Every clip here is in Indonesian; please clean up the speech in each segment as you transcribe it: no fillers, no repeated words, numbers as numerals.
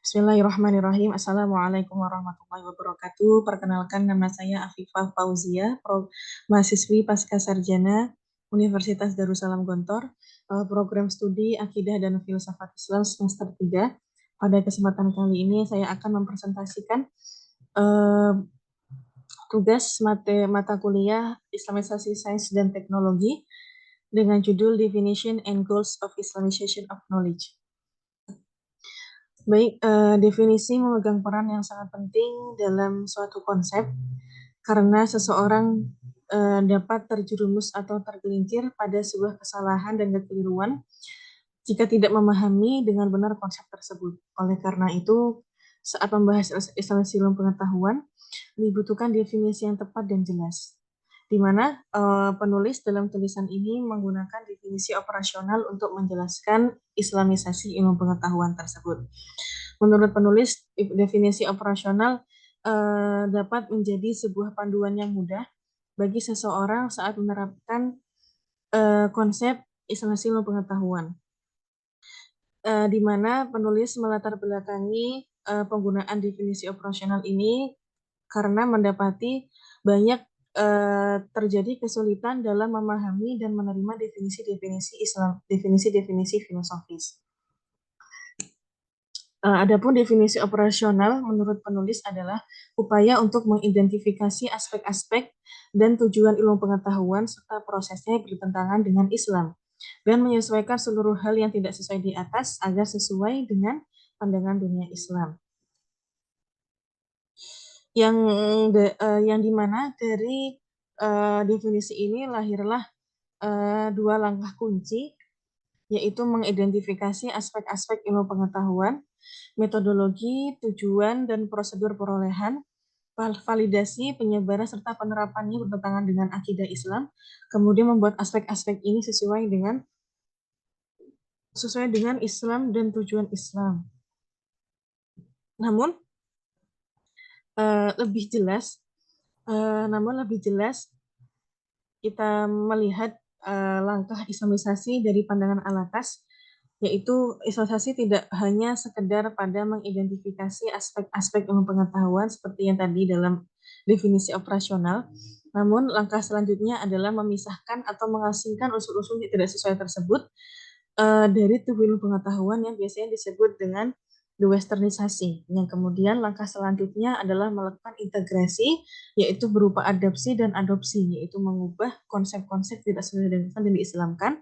Bismillahirrahmanirrahim. Assalamualaikum warahmatullahi wabarakatuh. Perkenalkan, nama saya Afifah Fauzia, mahasiswi pasca sarjana Universitas Darussalam Gontor, program studi Akidah dan Filsafat Islam semester 3. Pada kesempatan kali ini saya akan mempresentasikan eh, tugas mata kuliah Islamisasi Sains dan Teknologi dengan judul Definition and Goals of Islamization of Knowledge. Baik, definisi memegang peran yang sangat penting dalam suatu konsep karena seseorang dapat terjerumus atau tergelincir pada sebuah kesalahan dan kekeliruan jika tidak memahami dengan benar konsep tersebut. Oleh karena itu, saat membahas instalasi ilmu pengetahuan, dibutuhkan definisi yang tepat dan jelas, di mana penulis dalam tulisan ini menggunakan definisi operasional untuk menjelaskan islamisasi ilmu pengetahuan tersebut. Menurut penulis, definisi operasional dapat menjadi sebuah panduan yang mudah bagi seseorang saat menerapkan konsep instalasi ilmu pengetahuan, di mana penulis melatar belakangi penggunaan definisi operasional ini karena mendapati banyak terjadi kesulitan dalam memahami dan menerima definisi-definisi Islam, definisi-definisi filosofis. Adapun definisi operasional menurut penulis adalah upaya untuk mengidentifikasi aspek-aspek dan tujuan ilmu pengetahuan serta prosesnya bertentangan dengan Islam dan menyesuaikan seluruh hal yang tidak sesuai di atas agar sesuai dengan pandangan dunia Islam. Yang dimana dari definisi ini lahirlah dua langkah kunci, yaitu mengidentifikasi aspek-aspek ilmu pengetahuan, metodologi, tujuan, dan prosedur perolehan, validasi, penyebaran, serta penerapannya bertentangan dengan akidah Islam, kemudian membuat aspek-aspek ini sesuai dengan Islam dan tujuan Islam. Namun lebih jelas kita melihat langkah islamisasi dari pandangan alatas, yaitu islamisasi tidak hanya sekedar pada mengidentifikasi aspek-aspek ilmu pengetahuan seperti yang tadi dalam definisi operasional, namun langkah selanjutnya adalah memisahkan atau mengasingkan unsur-unsur yang tidak sesuai tersebut dari tubuh ilmu pengetahuan yang biasanya disebut dengan dewesternisasi. Yang kemudian langkah selanjutnya adalah melakukan integrasi, yaitu berupa adapsi dan adopsi, yaitu mengubah konsep-konsep tidak sesuai dengan Islam dan diislamkan,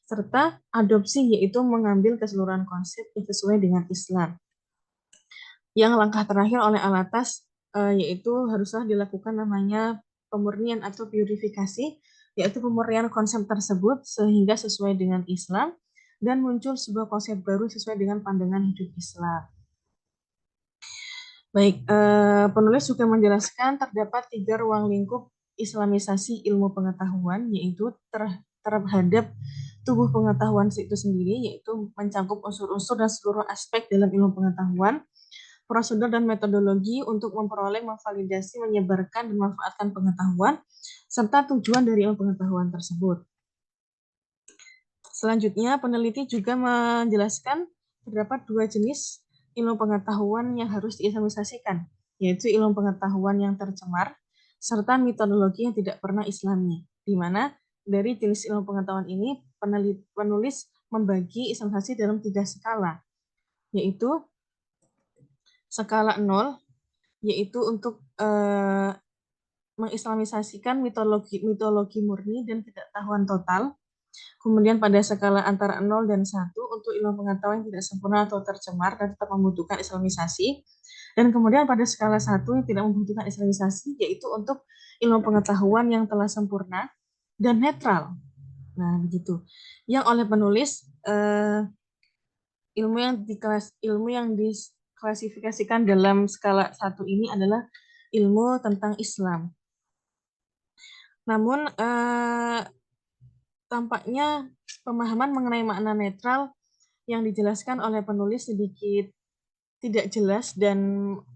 serta adopsi, yaitu mengambil keseluruhan konsep yang sesuai dengan Islam. Yang langkah terakhir oleh alatas yaitu haruslah dilakukan namanya pemurnian atau purifikasi, yaitu pemurnian konsep tersebut sehingga sesuai dengan Islam dan muncul sebuah konsep baru sesuai dengan pandangan hidup Islam. Baik, penulis juga menjelaskan terdapat 3 ruang lingkup islamisasi ilmu pengetahuan, yaitu terhadap tubuh pengetahuan itu sendiri, yaitu mencakup unsur-unsur dan seluruh aspek dalam ilmu pengetahuan, prosedur dan metodologi untuk memperoleh, memvalidasi, menyebarkan, dan memanfaatkan pengetahuan, serta tujuan dari ilmu pengetahuan tersebut. Selanjutnya, peneliti juga menjelaskan terdapat 2 jenis ilmu pengetahuan yang harus diislamisasikan, yaitu ilmu pengetahuan yang tercemar, serta metodologi yang tidak pernah islami, di mana dari jenis ilmu pengetahuan ini penulis membagi islamisasi dalam 3 skala, yaitu skala 0, yaitu untuk mengislamisasikan mitologi murni dan ketidaktahuan total. Kemudian pada skala antara 0 dan 1 untuk ilmu pengetahuan yang tidak sempurna atau tercemar dan tetap membutuhkan islamisasi. Dan kemudian pada skala 1 yang tidak membutuhkan islamisasi, yaitu untuk ilmu pengetahuan yang telah sempurna dan netral. Nah, begitu. Yang oleh penulis ilmu yang diklasifikasikan dalam skala 1 ini adalah ilmu tentang Islam. Namun tampaknya pemahaman mengenai makna netral yang dijelaskan oleh penulis sedikit tidak jelas dan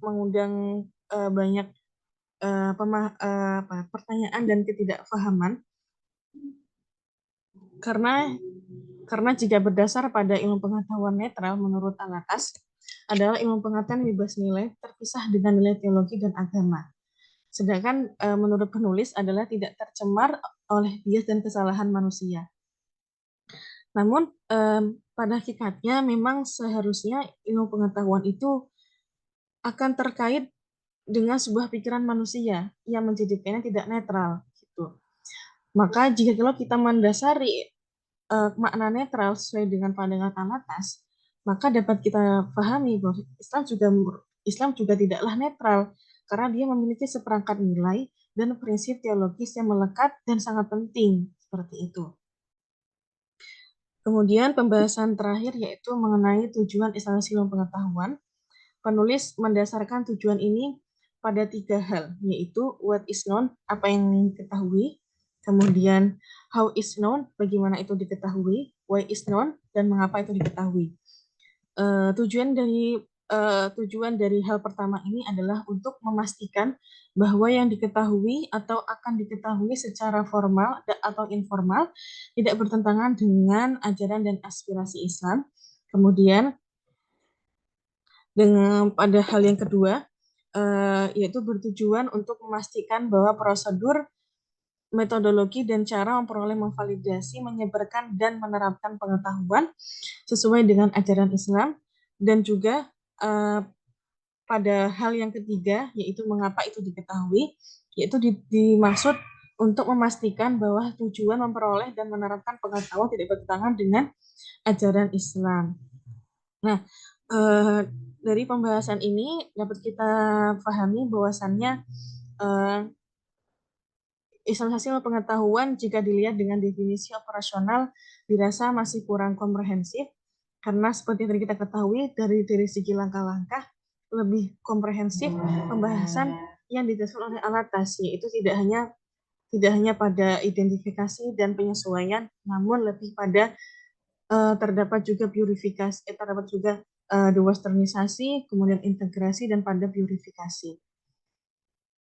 mengundang banyak pertanyaan dan ketidakfahaman, karena jika berdasar pada ilmu pengetahuan netral menurut alatas, adalah ilmu pengetahuan bebas nilai terpisah dengan nilai teologi dan agama. Sedangkan menurut penulis adalah tidak tercemar oleh bias dan kesalahan manusia. Namun pada hakikatnya memang seharusnya ilmu pengetahuan itu akan terkait dengan sebuah pikiran manusia yang menjadikannya tidak netral gitu. Maka jika kalau kita mendasari makna netral sesuai dengan pandangan Alatas, maka dapat kita pahami bahwa Islam juga tidaklah netral karena dia memiliki seperangkat nilai dan prinsip teologis yang melekat dan sangat penting seperti itu. Kemudian pembahasan terakhir yaitu mengenai tujuan instalasi ilmu pengetahuan. Penulis mendasarkan tujuan ini pada 3 hal, yaitu what is known, apa yang diketahui, kemudian how is known, bagaimana itu diketahui, why is known, dan mengapa itu diketahui. Tujuan dari hal pertama ini adalah untuk memastikan bahwa yang diketahui atau akan diketahui secara formal atau informal tidak bertentangan dengan ajaran dan aspirasi Islam. Kemudian pada hal yang kedua, yaitu bertujuan untuk memastikan bahwa prosedur, metodologi, dan cara memperoleh, memvalidasi, menyebarkan, dan menerapkan pengetahuan sesuai dengan ajaran Islam, dan juga pada hal yang ketiga, yaitu mengapa itu diketahui, yaitu dimaksud untuk memastikan bahwa tujuan memperoleh dan menerapkan pengetahuan tidak bertentangan dengan ajaran Islam. Nah, dari pembahasan ini dapat kita pahami bahwasannya Islamisasi pengetahuan jika dilihat dengan definisi operasional dirasa masih kurang komprehensif karena seperti yang tadi kita ketahui dari segi langkah-langkah lebih komprehensif pembahasan yang dijelaskan oleh Alatas, yaitu tidak hanya pada identifikasi dan penyesuaian, namun lebih pada terdapat juga purifikasi, terdapat juga dewesternisasi, kemudian integrasi, dan pada purifikasi.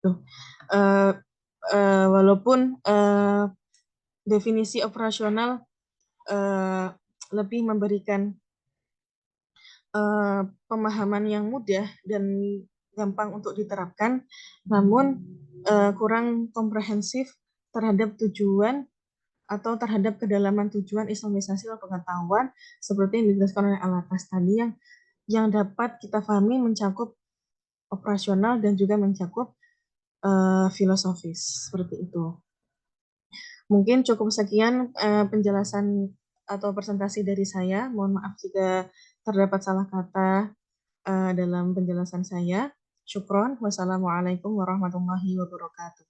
Tuh. Walaupun definisi operasional lebih memberikan pemahaman yang mudah dan gampang untuk diterapkan, namun kurang komprehensif terhadap tujuan atau terhadap kedalaman tujuan Islamisasi pengetahuan seperti yang dijelaskan oleh Alatas tadi yang dapat kita pahami mencakup operasional dan juga mencakup filosofis seperti itu. Mungkin cukup sekian penjelasan atau presentasi dari saya. Mohon maaf jika terdapat salah kata dalam penjelasan saya. Syukron. Wassalamualaikum warahmatullahi wabarakatuh.